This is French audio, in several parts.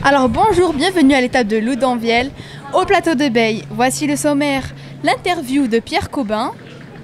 Alors bonjour, bienvenue à l'étape de Loudanvielle, au plateau de Beille. Voici le sommaire, l'interview de Pierre Cobin,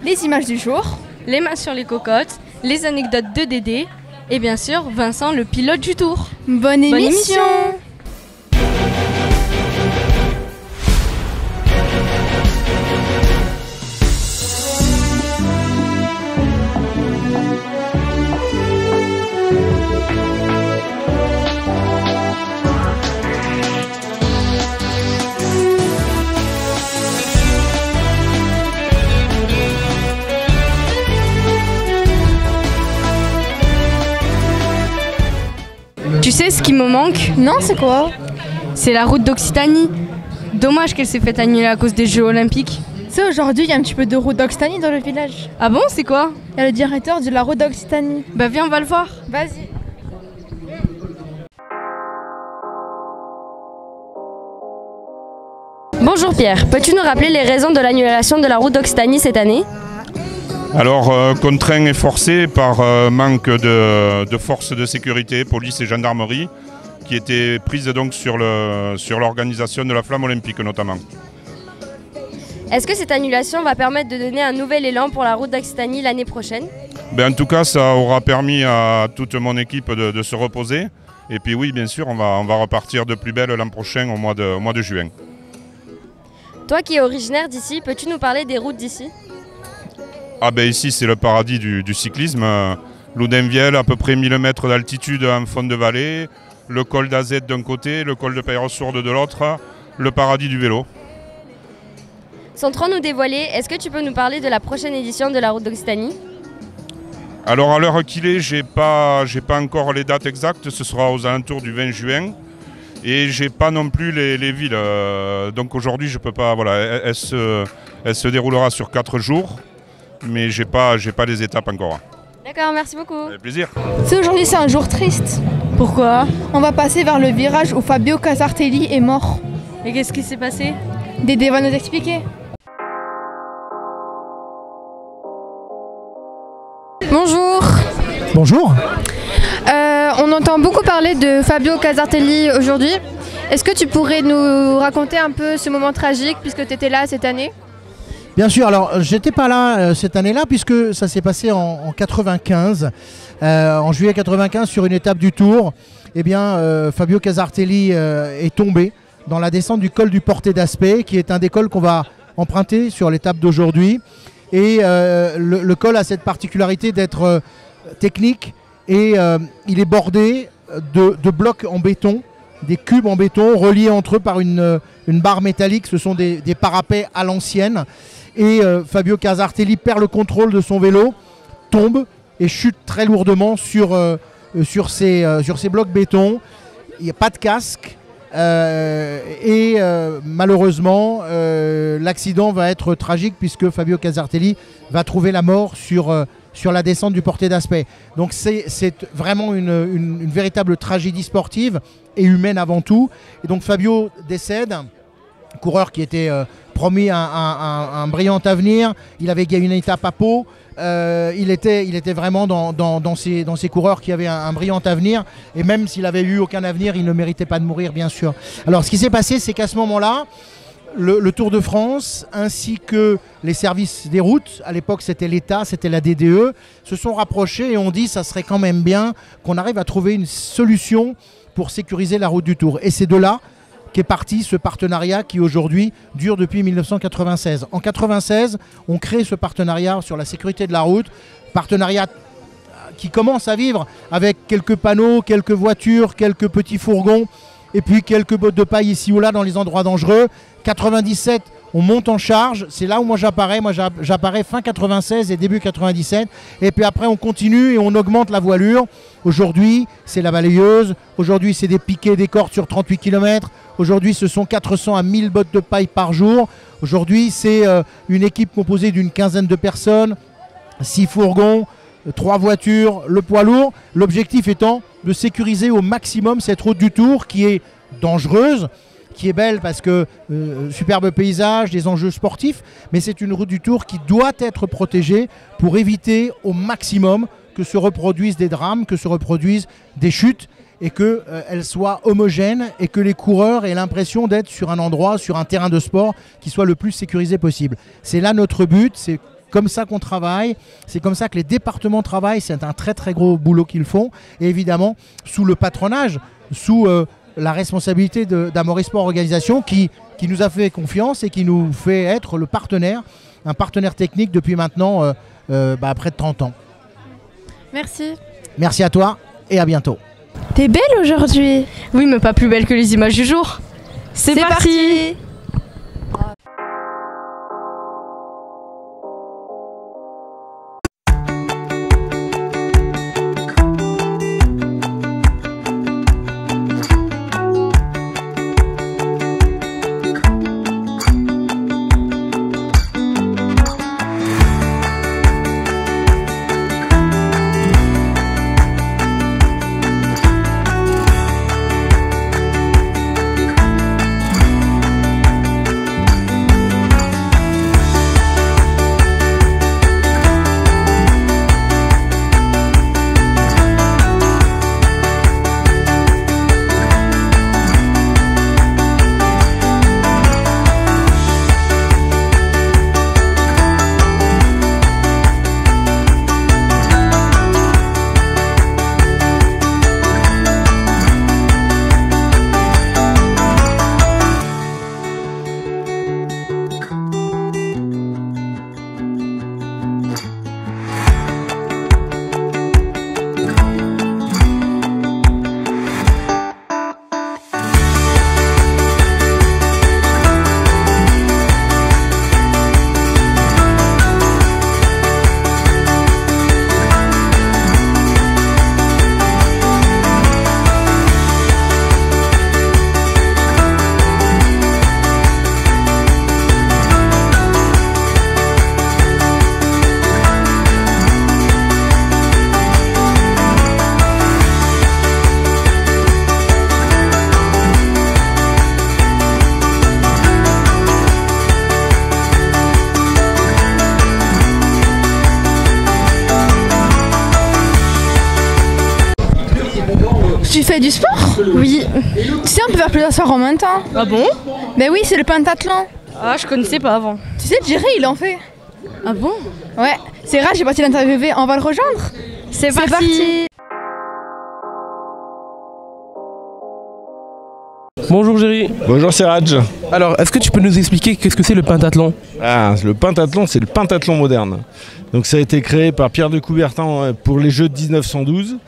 les images du jour, les mains sur les cocottes, les anecdotes de Dédé et bien sûr Vincent, le pilote du tour. Bonne émission. Tu sais ce qui me manque? Non, c'est quoi? C'est la route d'Occitanie. Dommage qu'elle s'est faite annuler à cause des Jeux Olympiques. C'est aujourd'hui, il y a un petit peu de route d'Occitanie dans le village. Ah bon, c'est quoi? Il y a le directeur de la route d'Occitanie. Bah viens, on va le voir. Vas-y. Bonjour Pierre, peux-tu nous rappeler les raisons de l'annulation de la route d'Occitanie cette année? Alors, contraint et forcé par manque de forces de sécurité, police et gendarmerie, qui étaient prises donc sur l'organisation de la flamme olympique notamment. Est-ce que cette annulation va permettre de donner un nouvel élan pour la route d'Occitanie l'année prochaine? En tout cas, ça aura permis à toute mon équipe de se reposer. Et puis oui, bien sûr, on va repartir de plus belle l'an prochain au mois de juin. Toi qui es originaire d'ici, peux-tu nous parler des routes d'ici? Ici c'est le paradis du cyclisme. Loudanvielle, à peu près 1000 mètres d'altitude en fond de vallée, le col d'Azette d'un côté, le col de Pailleressourde de l'autre, le paradis du vélo. Sans trop nous dévoiler, est-ce que tu peux nous parler de la prochaine édition de la route d'Occitanie? Alors à l'heure qu'il est, j'ai pas encore les dates exactes, ce sera aux alentours du 20 juin. Et j'ai pas non plus les villes. Donc aujourd'hui je peux pas. Voilà, elle se déroulera sur 4 jours. Mais j'ai pas les étapes encore. D'accord, merci beaucoup. Avec plaisir. Aujourd'hui, c'est un jour triste. Pourquoi? On va passer vers le virage où Fabio Casartelli est mort. Et qu'est-ce qui s'est passé? Dédé va nous expliquer. Bonjour. Bonjour. On entend beaucoup parler de Fabio Casartelli aujourd'hui. Est-ce que tu pourrais nous raconter un peu ce moment tragique puisque tu étais là cette année? Bien sûr, alors j'étais pas là cette année-là puisque ça s'est passé en 95, en juillet 95 sur une étape du Tour. Fabio Casartelli est tombé dans la descente du col du Portet d'Aspet, qui est un des cols qu'on va emprunter sur l'étape d'aujourd'hui. Et le col a cette particularité d'être technique et il est bordé de blocs en béton, des cubes en béton reliés entre eux par une barre métallique. Ce sont des parapets à l'ancienne. Et Fabio Casartelli perd le contrôle de son vélo, tombe et chute très lourdement sur ces blocs béton. Il n'y a pas de casque malheureusement l'accident va être tragique puisque Fabio Casartelli va trouver la mort sur la descente du Portet d'Aspet. Donc c'est vraiment une véritable tragédie sportive et humaine avant tout. Et donc Fabio décède, coureur qui était promis un brillant avenir. Il avait gagné une étape à Pau. Il était vraiment dans ces coureurs qui avaient un brillant avenir. Et même s'il avait eu aucun avenir, il ne méritait pas de mourir, bien sûr. Alors ce qui s'est passé, c'est qu'à ce moment-là, le Tour de France ainsi que les services des routes, à l'époque c'était l'État, c'était la DDE, se sont rapprochés et ont dit ça serait quand même bien qu'on arrive à trouver une solution pour sécuriser la route du Tour. Et c'est de là qu'est parti ce partenariat qui aujourd'hui dure depuis 1996. En 1996, on crée ce partenariat sur la sécurité de la route, partenariat qui commence à vivre avec quelques panneaux, quelques voitures, quelques petits fourgons et puis quelques bottes de paille ici ou là dans les endroits dangereux. 97, on monte en charge, c'est là où moi j'apparais fin 96 et début 97, et puis après on continue et on augmente la voilure. Aujourd'hui c'est la balayeuse, aujourd'hui c'est des piquets, des cordes sur 38 km, aujourd'hui ce sont 400 à 1000 bottes de paille par jour, aujourd'hui c'est une équipe composée d'une quinzaine de personnes, 6 fourgons, 3 voitures, le poids lourd, l'objectif étant de sécuriser au maximum cette route du Tour qui est dangereuse, qui est belle parce que superbe paysage, des enjeux sportifs, mais c'est une route du Tour qui doit être protégée pour éviter au maximum que se reproduisent des drames, que se reproduisent des chutes et qu'elle soit homogène et que les coureurs aient l'impression d'être sur un endroit, sur un terrain de sport qui soit le plus sécurisé possible. C'est là notre but, c'est comme ça qu'on travaille, c'est comme ça que les départements travaillent, c'est un très très gros boulot qu'ils font, et évidemment sous le patronage, sous la responsabilité d'Amaury Sport Organisation qui nous a fait confiance et qui nous fait être le partenaire, un partenaire technique depuis maintenant près de 30 ans. Merci. Merci à toi et à bientôt. T'es belle aujourd'hui. Oui, mais pas plus belle que les images du jour. C'est parti. Tu fais du sport? Oui. Tu sais, on peut faire plusieurs sports en même temps. Ah bon? Ben oui, c'est le pentathlon. Ah, je connaissais pas avant. Tu sais, Jerry, il en fait. Ah bon? Ouais, c'est rare, j'ai parti l'interviewer. On va le rejoindre? C'est parti. Bonjour Géry. Bonjour Seraj. Alors, est-ce que tu peux nous expliquer qu'est-ce que c'est le pentathlon? Le pentathlon, c'est le pentathlon moderne. Donc ça a été créé par Pierre de Coubertin pour les Jeux de 1912.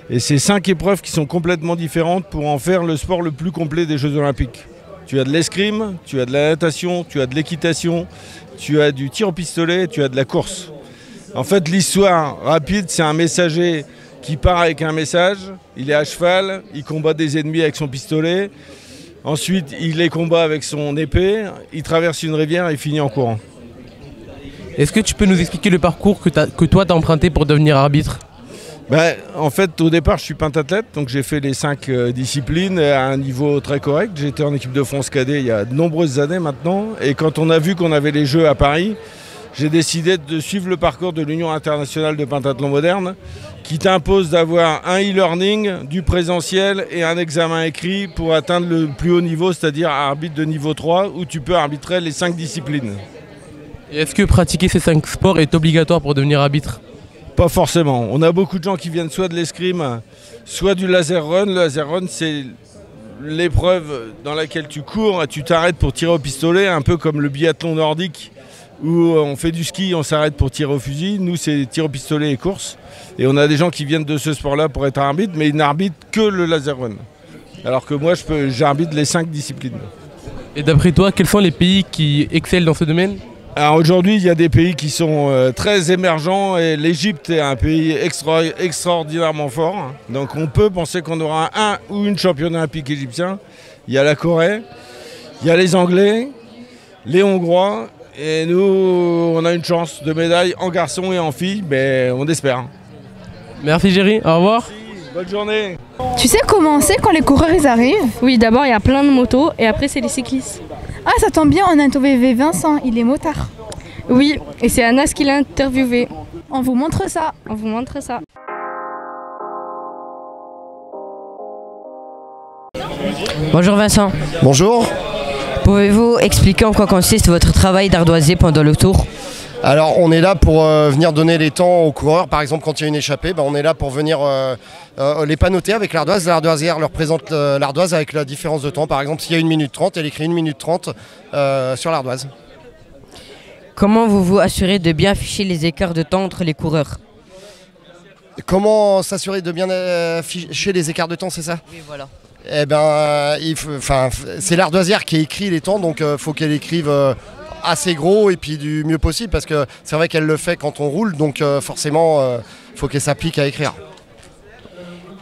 Et c'est 5 épreuves qui sont complètement différentes pour en faire le sport le plus complet des Jeux Olympiques. Tu as de l'escrime, tu as de la natation, tu as de l'équitation, tu as du tir au pistolet, tu as de la course. En fait, l'histoire rapide, c'est un messager qui part avec un message, il est à cheval, il combat des ennemis avec son pistolet, ensuite il les combat avec son épée, il traverse une rivière et il finit en courant. Est-ce que tu peux nous expliquer le parcours que toi t'as emprunté pour devenir arbitre? En fait, au départ, je suis pentathlète, donc j'ai fait les 5 disciplines à un niveau très correct. J'étais en équipe de France cadet il y a de nombreuses années maintenant. Et quand on a vu qu'on avait les Jeux à Paris, j'ai décidé de suivre le parcours de l'Union internationale de pentathlon moderne, qui t'impose d'avoir un e-learning, du présentiel et un examen écrit pour atteindre le plus haut niveau, c'est-à-dire arbitre de niveau 3, où tu peux arbitrer les 5 disciplines. Et est-ce que pratiquer ces 5 sports est obligatoire pour devenir arbitre? Pas forcément. On a beaucoup de gens qui viennent soit de l'escrime, soit du laser run. Le laser run, c'est l'épreuve dans laquelle tu cours, tu t'arrêtes pour tirer au pistolet, un peu comme le biathlon nordique où on fait du ski, on s'arrête pour tirer au fusil. Nous, c'est tir au pistolet et course. Et on a des gens qui viennent de ce sport-là pour être arbitre, mais ils n'arbitrent que le laser run. Alors que moi, j'arbitre les 5 disciplines. Et d'après toi, quels sont les pays qui excellent dans ce domaine? Alors aujourd'hui, il y a des pays qui sont très émergents et l'Égypte est un pays extraordinairement fort. Donc on peut penser qu'on aura un ou une championne olympique égyptien. Il y a la Corée, il y a les Anglais, les Hongrois et nous, on a une chance de médaille en garçon et en fille, mais on espère. Merci Géry, au revoir. Merci, bonne journée. Tu sais comment c'est quand les coureurs ils arrivent? Oui, d'abord il y a plein de motos et après c'est les cyclistes. Ah, ça tombe bien, on a interviewé Vincent, il est motard. Oui, et c'est Anas qui l'a interviewé. On vous montre ça. On vous montre ça. Bonjour Vincent. Bonjour. Pouvez-vous expliquer en quoi consiste votre travail d'ardoisier pendant le tour? Alors on est là pour venir donner les temps aux coureurs. Par exemple quand il y a une échappée, on est là pour venir les pannoter avec l'ardoise. L'ardoisière leur présente l'ardoise avec la différence de temps. Par exemple s'il y a 1 minute 30, elle écrit 1 minute 30 sur l'ardoise. Comment vous assurez de bien afficher les écarts de temps entre les coureurs? Comment s'assurer de bien afficher les écarts de temps, c'est ça? Oui, voilà. Eh ben, c'est l'ardoisière qui écrit les temps, donc il faut qu'elle écrive assez gros et puis du mieux possible, parce que c'est vrai qu'elle le fait quand on roule, donc forcément, il faut qu'elle s'applique à écrire.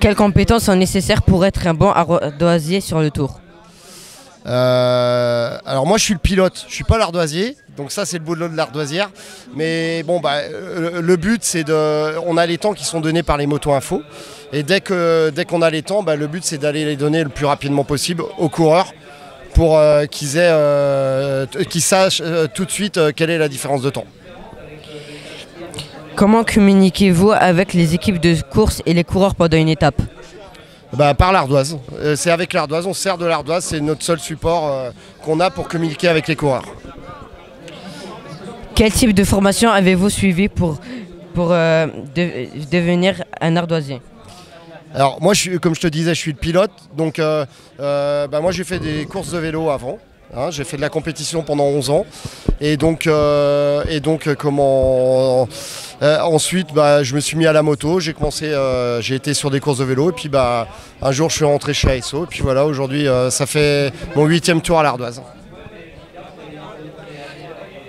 Quelles compétences sont nécessaires pour être un bon ardoisier sur le tour? Alors moi je suis le pilote, je suis pas l'ardoisier, donc ça c'est le boulot de l'ardoisière. Mais bon le but c'est on a les temps qui sont donnés par les motos info, et dès qu'on a les temps, le but c'est d'aller les donner le plus rapidement possible aux coureurs pour qu'ils sachent tout de suite quelle est la différence de temps. Comment communiquez-vous avec les équipes de course et les coureurs pendant une étape? Par l'ardoise. C'est avec l'ardoise, on sert de l'ardoise, c'est notre seul support qu'on a pour communiquer avec les coureurs. Quel type de formation avez-vous suivi pour devenir un ardoisier? Alors moi, comme je te disais, je suis le pilote, donc moi j'ai fait des courses de vélo avant. J'ai fait de la compétition pendant 11 ans et donc ensuite je me suis mis à la moto, j'ai été sur des courses de vélo et puis un jour je suis rentré chez ASO et puis voilà, aujourd'hui ça fait mon 8e tour à l'Ardoise.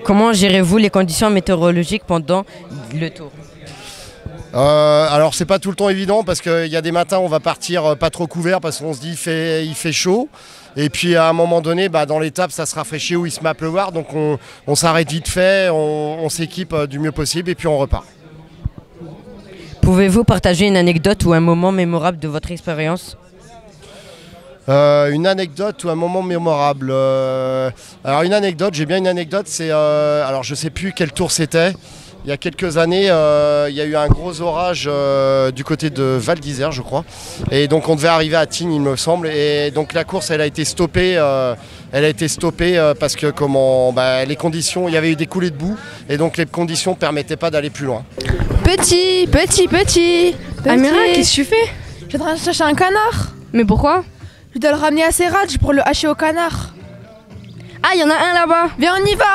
Comment gérez-vous les conditions météorologiques pendant le tour? Alors c'est pas tout le temps évident parce qu'il y a des matins on va partir pas trop couvert parce qu'on se dit il fait chaud. Et puis à un moment donné, dans l'étape, ça se rafraîchit ou il se met à pleuvoir. Donc on s'arrête vite fait, on s'équipe du mieux possible et puis on repart. Pouvez-vous partager une anecdote ou un moment mémorable de votre expérience? Une anecdote ou un moment mémorable. Alors une anecdote, j'ai bien une anecdote. Alors je sais plus quel tour c'était. Il y a quelques années, il y a eu un gros orage du côté de Val d'Isère, je crois. Et donc on devait arriver à Tignes, il me semble. Et donc la course, elle a été stoppée. Parce que les conditions, il y avait eu des coulées de boue. Et donc les conditions ne permettaient pas d'aller plus loin. Petit. Amira, qu'est-ce que tu fais? Je suis en train de chercher un canard. Mais pourquoi? Je dois le ramener à Serradj pour le hacher au canard. Ah, il y en a un là-bas. Viens, on y va.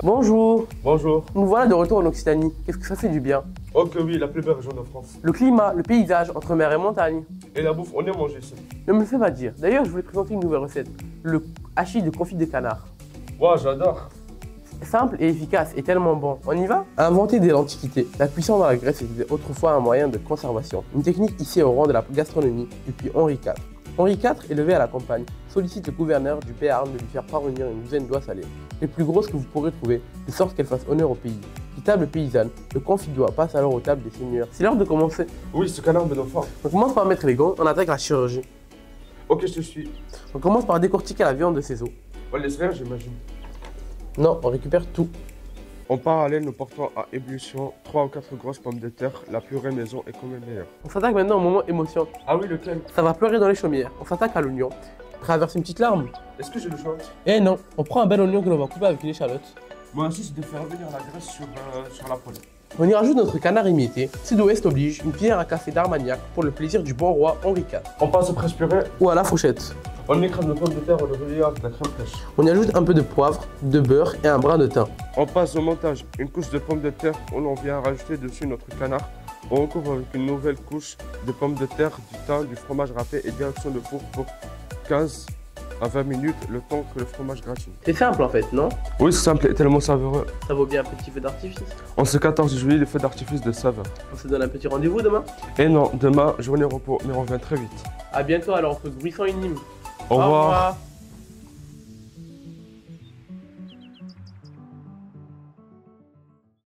Bonjour. Bonjour. Nous voilà de retour en Occitanie. Qu'est-ce que ça fait du bien? Oh que oui, la plus belle région de France. Le climat, le paysage entre mer et montagne. Et la bouffe, on aime manger ici. Ne me le fais pas dire. D'ailleurs, je voulais présenter une nouvelle recette. Le hachis de confit de canard. Wow, j'adore. Simple et efficace et tellement bon. On y va? Inventé dès l'Antiquité, la cuisson dans la Grèce était autrefois un moyen de conservation. Une technique ici au rang de la gastronomie depuis Henri IV. Henri IV, élevé à la campagne, sollicite le gouverneur du Béarn de lui faire parvenir une douzaine d'oies salées, les plus grosses que vous pourrez trouver, de sorte qu'elles fassent honneur au pays. Qui table paysanne, le confit d'oie passe alors aux tables des seigneurs. C'est l'heure de commencer. Oui, ce canard me donne faim. On commence par mettre les gants, on attaque la chirurgie. Ok, je te suis. On commence par décortiquer la viande de ses os. On laisse rien, j'imagine. Non, on récupère tout. En parallèle, nous portons à ébullition 3 ou 4 grosses pommes de terre. La purée maison est quand même meilleure. On s'attaque maintenant au moment émotion. Ah oui, lequel? Ça va pleurer dans les chaumières. On s'attaque à l'oignon. Prêt à verser une petite larme? Est-ce que j'ai le choix? Eh non, on prend un bel oignon que l'on va couper avec une échalote. Moi aussi, c'est de faire venir la graisse sur la poêle. On y rajoute notre canard émietté. Sud-Ouest oblige, une cuillère à café d'Armagnac pour le plaisir du bon roi Henri IV. On passe au presse-purée. Ou à la fourchette. On écrase nos pommes de terre au gruyère avec la crème fraîche. On y ajoute un peu de poivre, de beurre et un brin de thym. On passe au montage. Une couche de pommes de terre, on vient rajouter dessus notre canard. On recouvre avec une nouvelle couche de pommes de terre, du thym, du fromage râpé et direction de four pour 15 à 20 minutes, le temps que le fromage gratine. C'est simple en fait, non? Oui, c'est simple et tellement savoureux. Ça vaut bien un petit feu d'artifice. En ce 14 juillet, le feu d'artifice de saveur. On se donne un petit rendez-vous demain? Et non, demain, journée repos, mais on revient très vite. A bientôt alors, entre bruissant et Nîmes. Au revoir.